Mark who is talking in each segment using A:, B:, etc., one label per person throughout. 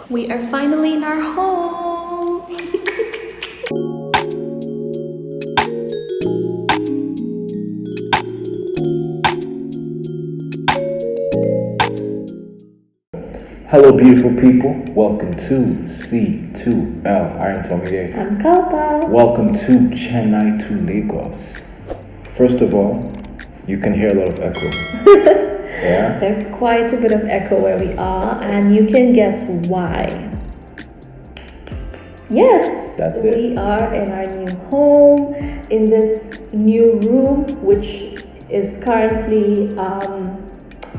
A: We are finally in our home.
B: Hello, beautiful people. Welcome to C2L. Iron Tommy here.
A: I'm Kalpa.
B: Welcome to Chennai to Lagos. First of all, you can hear a lot of echo. Yeah?
A: There's quite a bit of echo where we are, and you can guess why. Yes,
B: That's it.
A: We are in our new home, in this new room, which is currently,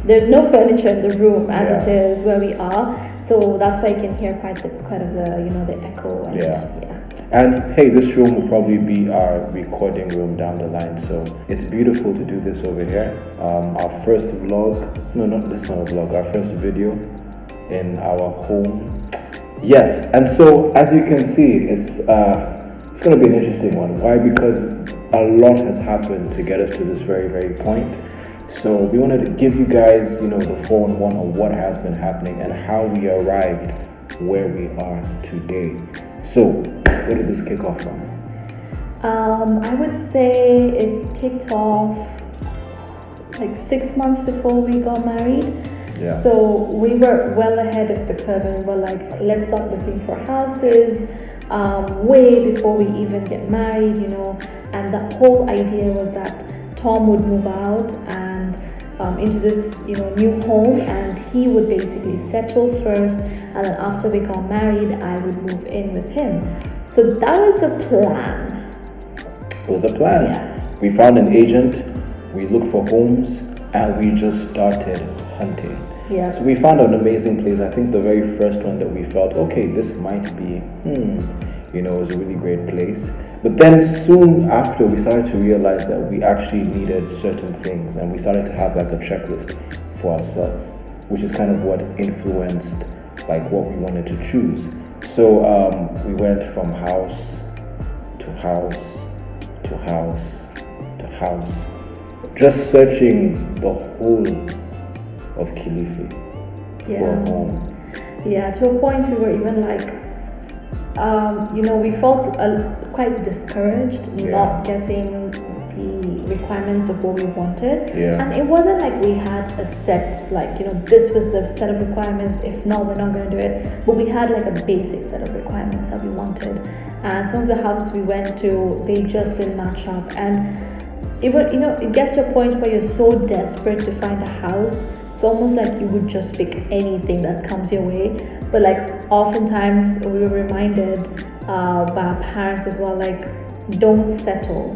A: there's no furniture in the room as it is where we are, so that's why you can hear quite of the the echo and yeah.
B: And hey, this room will probably be our recording room down the line, so it's beautiful to do this over here. Our first vlog, no, not this one vlog, our first video in our home. Yes, and so as you can see, it's going to be an interesting one. Why? Because a lot has happened to get us to this very, very point. So we wanted to give you guys, the 4-in-1 on what has been happening and how we arrived where we are today. So, where did this kick off from?
A: I would say it kicked off like 6 months before we got married.
B: Yeah.
A: So we were well ahead of the curve and we were like, let's start looking for houses way before we even get married, and the whole idea was that Tom would move out and into this new home, and he would basically settle first, and then after we got married I would move in with him. So that was a plan.
B: It was a plan.
A: Yeah.
B: We found an agent, we looked for homes, and we just started hunting.
A: Yeah.
B: So we found an amazing place. I think the very first one that we felt, okay, this might be, it was a really great place. But then soon after, we started to realize that we actually needed certain things, and we started to have like a checklist for ourselves, which is kind of what influenced like what we wanted to choose. So we went from house to house to house to house, just searching the whole of Kilifi for a home.
A: Yeah, to a point we were even like, we felt quite discouraged not getting the requirements of what we wanted.
B: Yeah.
A: And it wasn't like we had a set, this was the set of requirements, if not, we're not going to do it. But we had like a basic set of requirements that we wanted. And some of the houses we went to, they just didn't match up. And it gets to a point where you're so desperate to find a house, it's almost like you would just pick anything that comes your way. But oftentimes we were reminded by our parents as well, don't settle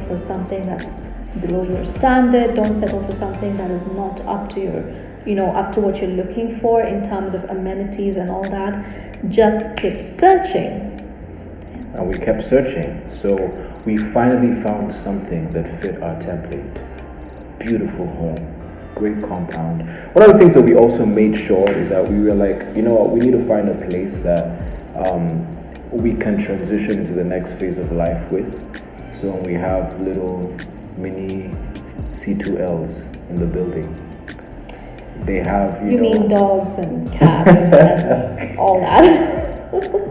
A: for something that's below your standard. Don't settle for something that is not up to up to what you're looking for in terms of amenities and all that. Just keep searching.
B: And we kept searching. So we finally found something that fit our template. Beautiful home. Great compound. One of the things that we also made sure is that we were like, we need to find a place that we can transition into the next phase of life with. So we have little mini C2Ls in the building. They have,
A: You mean dogs and cats and all that?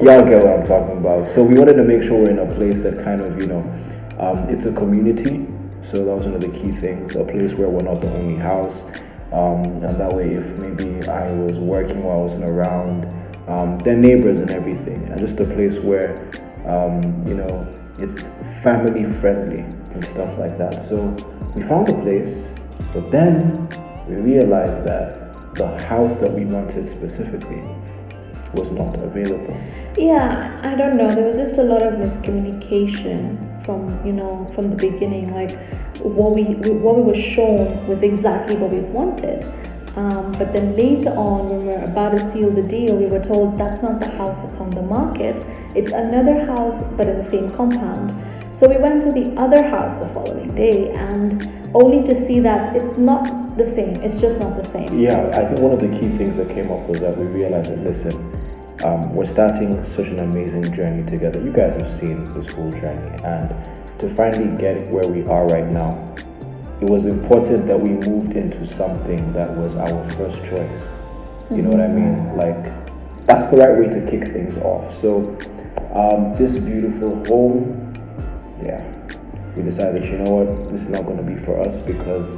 B: Y'all get what I'm talking about. So we wanted to make sure we're in a place that kind of, it's a community. So that was one of the key things, a place where we're not the only house. And that way, if maybe I was working or I wasn't around, they're neighbors and everything. And just a place where, it's family friendly and stuff like that. So we found a place, but then we realized that the house that we wanted specifically was not available.
A: Yeah, I don't know. There was just a lot of miscommunication from the beginning. What we were shown was exactly what we wanted, but then later on, when we were about to seal the deal, we were told that's not the house that's on the market. It's another house, but in the same compound. So we went to the other house the following day, and only to see that it's not the same. It's just not the same.
B: Yeah, I think one of the key things that came up was that we realized that, listen, we're starting such an amazing journey together. You guys have seen this whole journey, and to finally get where we are right now, it was important that we moved into something that was our first choice. You know what I mean? that's the right way to kick things off. So this beautiful home, yeah, we decided, you know what, this is not going to be for us because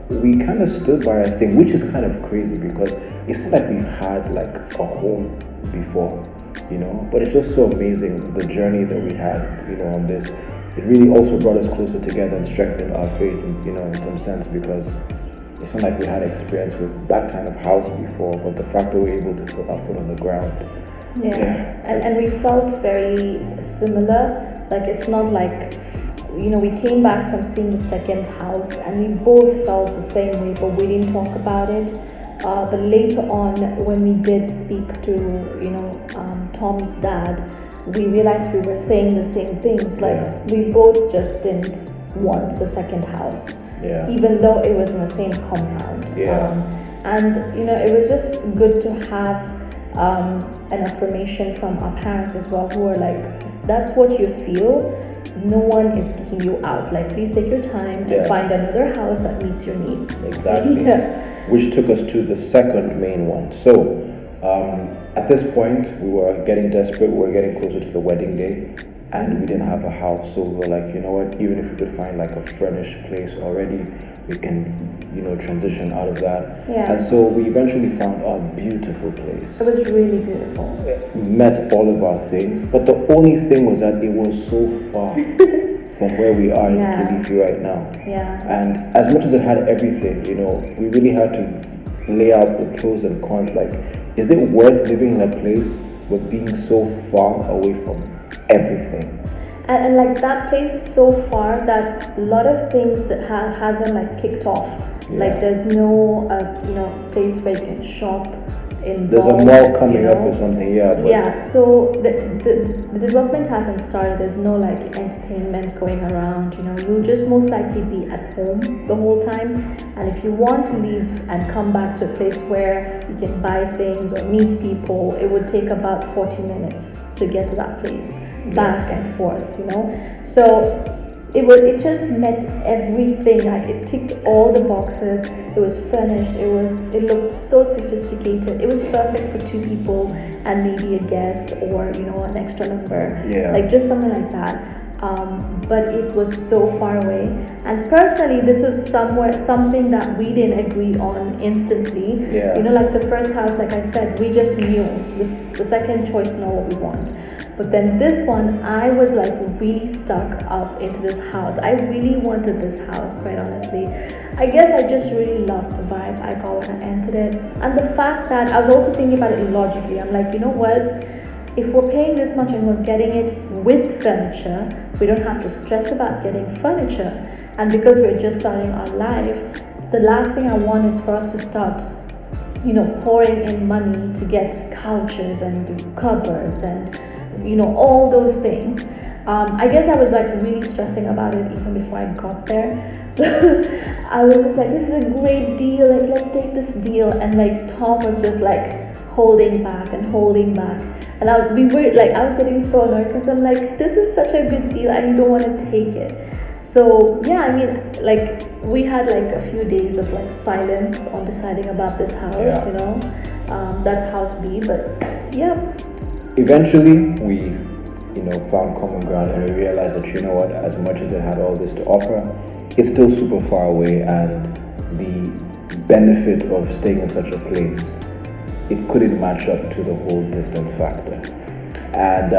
B: we kind of stood by our thing, which is kind of crazy because it's not like we've had like a home before, you know, but it's just so amazing the journey that we had, you know, on this. It really also brought us closer together and strengthened our faith, you know, in some sense, because it's not like we had experience with that kind of house before, but the fact that we're able to put our foot on the ground.
A: Yeah. And we felt very similar. Like, it's not like, you know, we came back from seeing the second house and we both felt the same way, but we didn't talk about it. But later on, when we did speak to, you know, Tom's dad, we realized we were saying the same things. Like, we both just didn't want the second house, even though it was in the same compound. And, you know, it was just good to have an affirmation from our parents as well, who were like, if that's what you feel, no one is kicking you out. Like, please take your time and find another house that meets your needs.
B: Exactly. Which took us to the second main one. So at this point, we were getting desperate. We were getting closer to the wedding day, and we didn't have a house. So we were like, you know what? Even if we could find like a furnished place already, we can, you know, transition out of that. And so we eventually found a beautiful place.
A: It was really beautiful.
B: We met all of our things, but the only thing was that it was so far from where we are in Kilifi right now. And as much as it had everything, you know, we really had to lay out the pros and cons. Like, is it worth living in a place but being so far away from everything?
A: And like, that place is so far that a lot of things that hasn't like kicked off. Like, there's no you know, place where you can shop.
B: There's a mall coming up or something,
A: so the development hasn't started. There's no like entertainment going around, you know. You'll just most likely be at home the whole time, and if you want to leave and come back to a place where you can buy things or meet people, it would take about 40 minutes to get to that place, back and forth, you know. So it just met everything. Like, it ticked all the boxes. It was furnished. It looked so sophisticated. It was perfect for 2 people and maybe a guest or, you know, an extra member. Like, just something like that. But it was so far away. And personally, this was something that we didn't agree on instantly. You know, like the first house, like I said, we just knew the second choice, know what we want. But then this one, I was like really stuck up into this house. I really wanted this house, quite honestly. I guess I just really loved the vibe I got when I entered it. And the fact that I was also thinking about it logically. I'm like, you know what? If we're paying this much and we're getting it with furniture, we don't have to stress about getting furniture. And because we're just starting our life, the last thing I want is for us to start, you know, pouring in money to get couches and cupboards and, you know, all those things. I guess I was like really stressing about it even before I got there. So I was just like, this is a great deal, like, let's take this deal. And like, Tom was just like holding back. And I was getting so annoyed because I'm like, this is such a good deal and you don't want to take it. So yeah, I mean, like, we had like a few days of like silence on deciding about this house, you know. That's house B, but yeah.
B: Eventually, we, you know, found common ground and we realized that, you know what, as much as it had all this to offer, it's still super far away, and the benefit of staying in such a place, it couldn't match up to the whole distance factor. And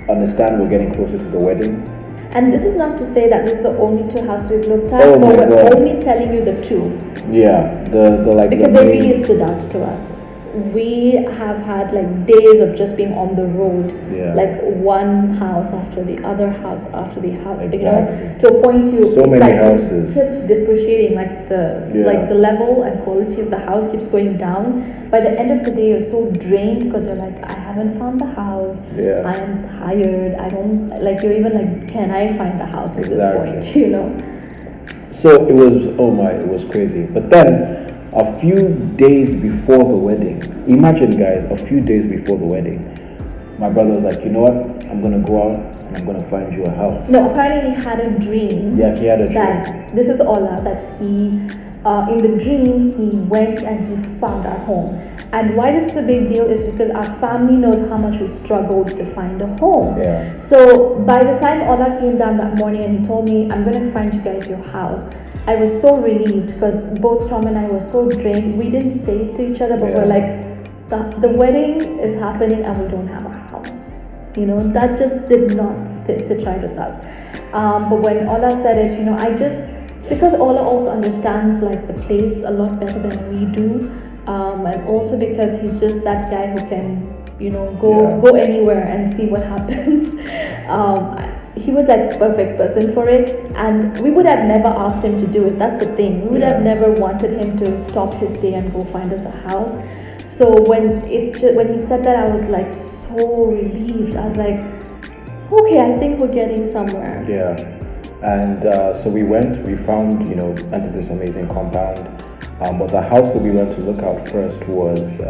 B: understand we're getting closer to the wedding.
A: And this is not to say that this is the only 2 houses we've looked at, but we're only telling you the 2.
B: Yeah, the like,
A: because they really stood out to us. We have had like days of just being on the road, like one house after the other house after the house, you know, to a point
B: so many like houses
A: keeps depreciating, like the level and quality of the house keeps going down. By the end of the day, you're so drained because you're like, I haven't found the house. I am tired. I don't like. You're even like, can I find a house at this point? You know.
B: So it was crazy. But then, a few days before the wedding, imagine guys, a few days before the wedding, my brother was like, you know what, I'm going to go out and I'm going to find you a house.
A: No, apparently he had a dream.
B: Yeah, he had a dream.
A: That, this is Ola, that he, in the dream, he went and he found our home. And why this is a big deal is because our family knows how much we struggled to find a home.
B: Yeah.
A: So by the time Ola came down that morning and he told me, I'm going to find you guys your house, I was so relieved because both Tom and I were so drained. We didn't say it to each other, but we're like, the wedding is happening and we don't have a house. You know, that just did not sit right with us. But when Ola said it, you know, because Ola also understands like the place a lot better than we do. And also because he's just that guy who can, you know, go anywhere and see what happens. He was like the perfect person for it, and we would have never asked him to do it. That's the thing. We would have never wanted him to stop his day and go find us a house. So when he said that, I was like so relieved. I was like, okay, I think we're getting somewhere.
B: Yeah. And so we found, you know, entered this amazing compound. But the house that we went to look out first was,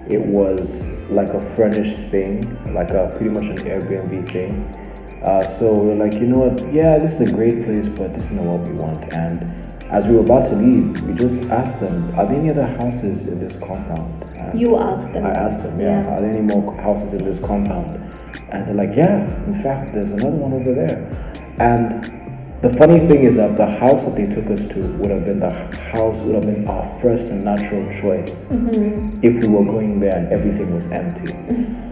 B: it was like a furnished thing, like pretty much an Airbnb thing. So we were like, you know what, yeah, this is a great place, but this is not what we want. And as we were about to leave, we just asked them, are there any other houses in this compound? And
A: you asked them.
B: I asked them, yeah. Are there any more houses in this compound? And they're like, yeah, in fact, there's another one over there. And the funny thing is that the house that they took us to would have been our first and natural choice if we were going there and everything was empty.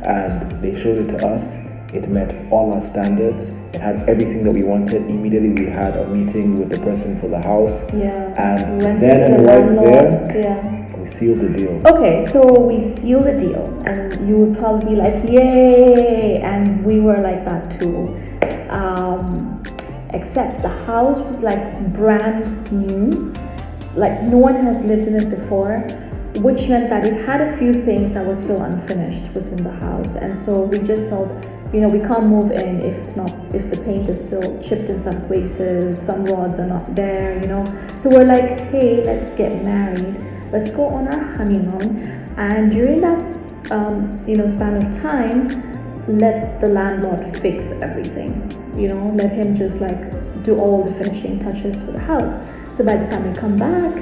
B: And they showed it to us. It met all our standards. It had everything that we wanted. Immediately we had a meeting with the person for the house.
A: Yeah.
B: And then right there, we sealed the deal.
A: Okay, so we sealed the deal, and you would probably be like, yay! And we were like that too. Except the house was like brand new, like no one has lived in it before, which meant that it had a few things that were still unfinished within the house. And so we just felt, you know, we can't move in if the paint is still chipped in some places, some rods are not there, you know. So we're like, hey, let's get married, let's go on our honeymoon, and during that span of time, let the landlord fix everything. You know, let him just like do all the finishing touches for the house. So by the time we come back,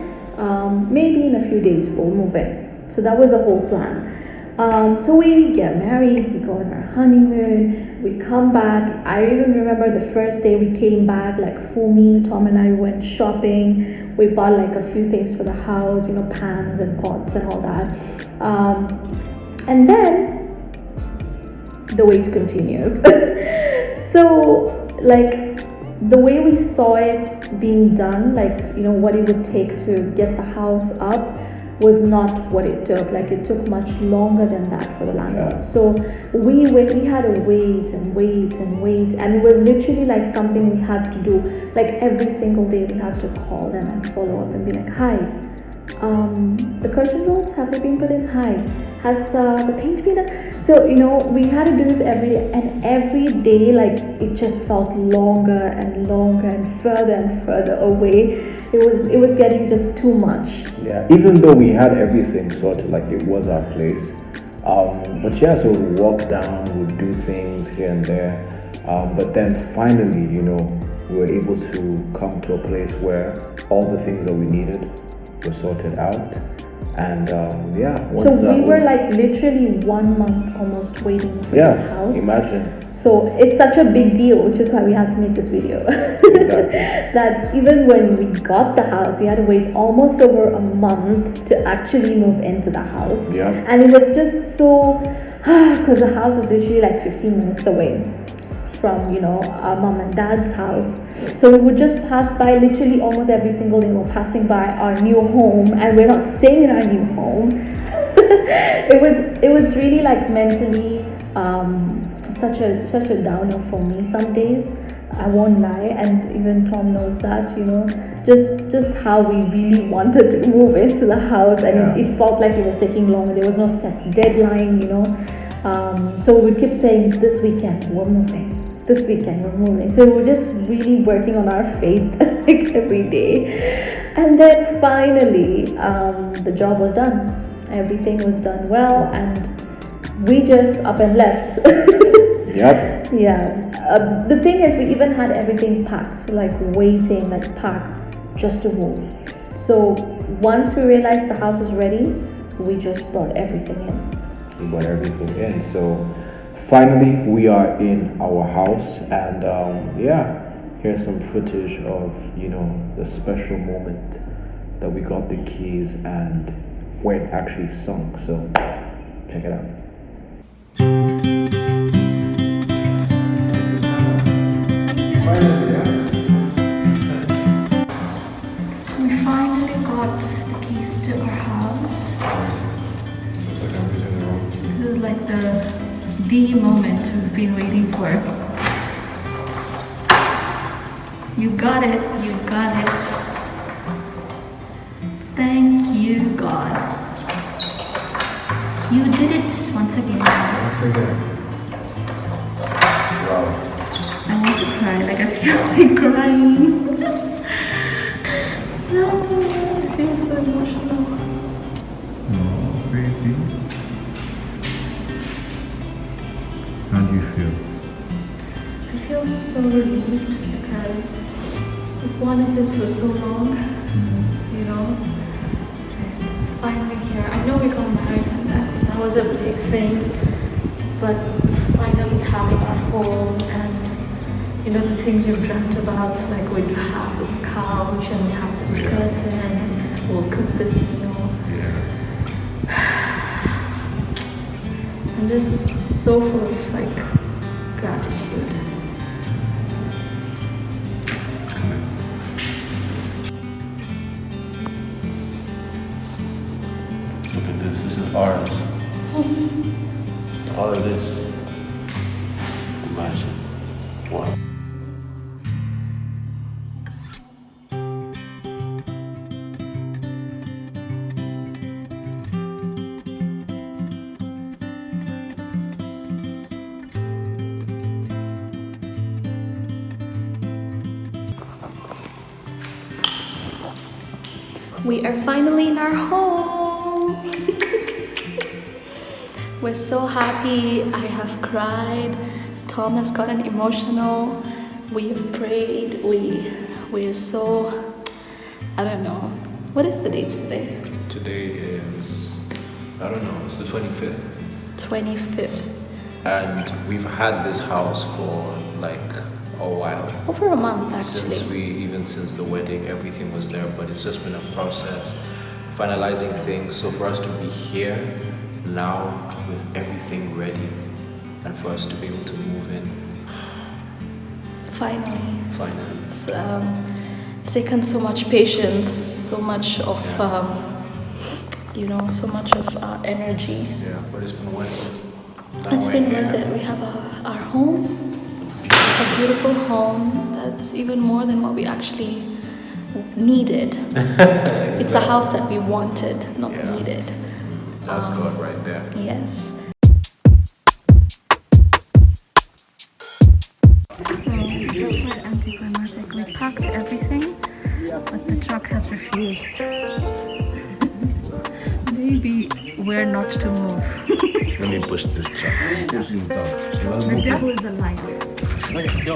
A: maybe in a few days we'll move in. So that was the whole plan. So we get married, we go on our honeymoon, we come back. I even remember the first day we came back, like Fumi, Tom and I went shopping. We bought like a few things for the house, you know, pans and pots and all that. And then the wait continues. So, like, the way we saw it being done, like, you know, what it would take to get the house up was not what it took. Like, it took much longer than that for the landlord. Yeah. So we had to wait and wait and wait, and it was literally like something we had to do. Like, every single day we had to call them and follow up and be like, hi, the curtain rods, have they been put in? Hi, has the paint been done? So, you know, we had to do this every day, and every day, like, it just felt longer and longer and further away. It was getting just too much.
B: Yeah, even though we had everything sort of like it was our place. But yeah, so we walked down, we'd do things here and there. But then finally, you know, we were able to come to a place where all the things that we needed were sorted out. And
A: so we were like literally 1 month almost waiting for this house.
B: Imagine.
A: So it's such a big deal, which is why we had to make this video.
B: Exactly.
A: That even when we got the house, we had to wait almost over a month to actually move into the house.
B: Yeah.
A: And it was just so, because the house was literally like 15 minutes away from, you know, our mom and dad's house. So we would just pass by literally almost every single day. We're passing by our new home, and we're not staying in our new home. It was really like mentally such a downer for me some days. I won't lie, and even Tom knows that, you know, just how we really wanted to move into the house, and it felt like it was taking long. There was no set deadline, you know. So we would keep saying, this weekend we're moving. This weekend we're moving. So we're just really working on our faith like every day. And then finally, the job was done. Everything was done well, and we just up and left.
B: Yep.
A: Yeah. The thing is, we even had everything packed, like waiting, like packed just to move. So once we realized the house was ready, we just brought everything in.
B: We brought everything in. So finally, we are in our house, and yeah, here's some footage of the special moment that we got the keys and where it actually sunk. So check it out.
A: We finally got the keys to our house. This is like the moment we've been waiting for. You got it, you got it. Thank you, God. You did it once again.
B: Once again. Wow.
A: I want to cry, like I feel like crying. No, I feel so emotional.
B: Oh, baby. How do you feel?
A: I feel so relieved because we've wanted this for so long, It's finally here. I know we got married and that was a big thing, but finally having our home and the things you've dreamt about, like we'd have this couch and we have this curtain and we'll cook this meal.
B: Yeah.
A: I'm just so full of gratitude.
B: Look at this. This is ours. All of this. Imagine. Wow.
A: We are finally in our home. We're so happy. I have cried. Tom has gotten emotional. We have prayed. We're so, I don't know. What is the date today?
B: Today is, I don't know, it's the 25th.
A: 25th.
B: And we've had this house for a while.
A: Over a month, actually.
B: Since the wedding, everything was there, but it's just been a process, finalizing things. So for us to be here now with everything ready, and for us to be able to move in.
A: Finally. It's taken so much patience, so much of, so much of our energy.
B: Yeah, but it's been worth it.
A: It's been worth it. We have our home. A beautiful home that's even more than what we actually needed. Exactly. It's a house that we wanted, not needed.
B: That's God right there.
A: Yes. So it was quite anticlimactic. We packed everything, but the truck has refused. Maybe we're not to move.
B: Let me push this truck.
A: The devil is a liar.
B: Okay, go.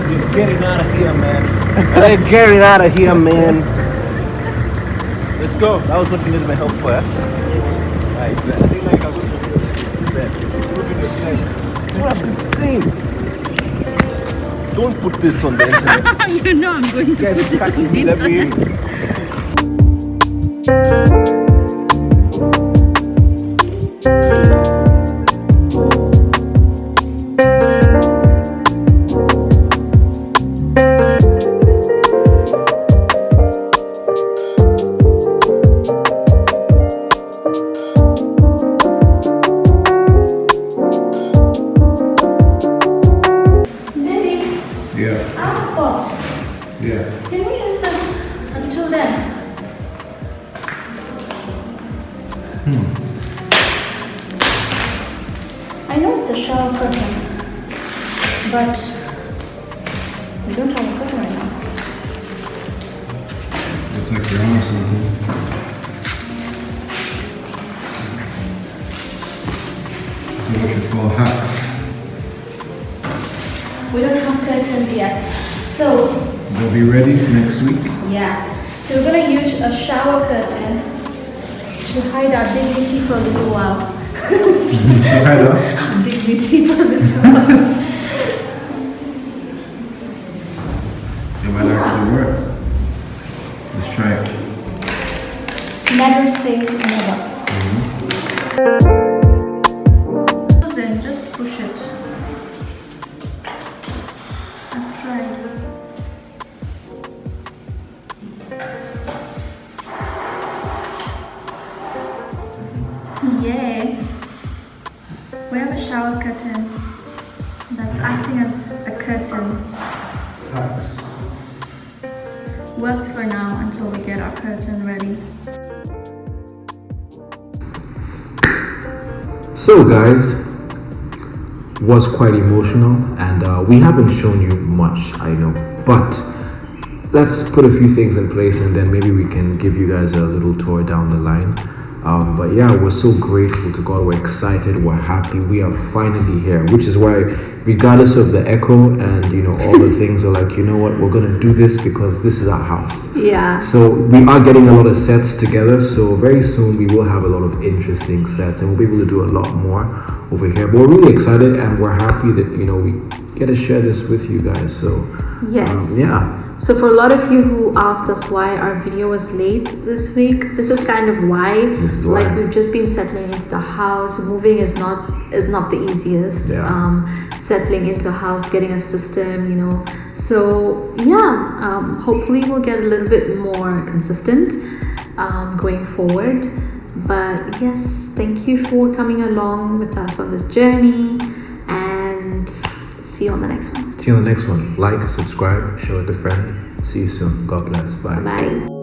B: You're getting out of here, man.
C: They're getting out of here, man. Let's go. That was what you needed my help for. Right. What I've been saying. Don't put this on the internet.
A: I'm going to put it on the internet. Can we use this until then? I know it's a shower curtain, but we don't have a curtain right now.
D: Looks like you're on something. That's what we should call hacks.
A: we don't have curtains yet. So,
D: They'll be ready next week.
A: yeah. So we're gonna use a shower curtain to hide our dignity for a little while.
D: Hide up.
A: Dignity for a little while.
D: It might actually work. Let's try it.
A: Never say never. Then just push it. I've tried. Yay! We have a shower curtain that's acting as a curtain.
D: Thanks.
A: Works for now until we get our curtain ready.
E: So guys, was quite emotional, and we haven't shown you much, I know, but let's put a few things in place and then maybe we can give you guys a little tour down the line. But yeah, we're so grateful to God, we're excited, we're happy, we are finally here, which is why regardless of the echo and all the things, are like, you know what, we're gonna do this because this is our house.
A: Yeah.
E: So we are getting a lot of sets together, so very soon we will have a lot of interesting sets and we'll be able to do a lot more over here. But we're really excited and we're happy that we get to share this with you guys. So
A: Yes.
E: yeah.
A: So for a lot of you who asked us why our video was late this week, this is kind of why.
E: This is why.
A: Like, we've just been settling into the house. Moving is not the easiest.
E: Yeah.
A: Settling into a house, getting a system, So yeah, hopefully we'll get a little bit more consistent going forward. But yes, thank you for coming along with us on this journey, and see you on the next one.
E: See you on the next one. Like, subscribe, share with a friend. See you soon. God bless. Bye.
A: Bye.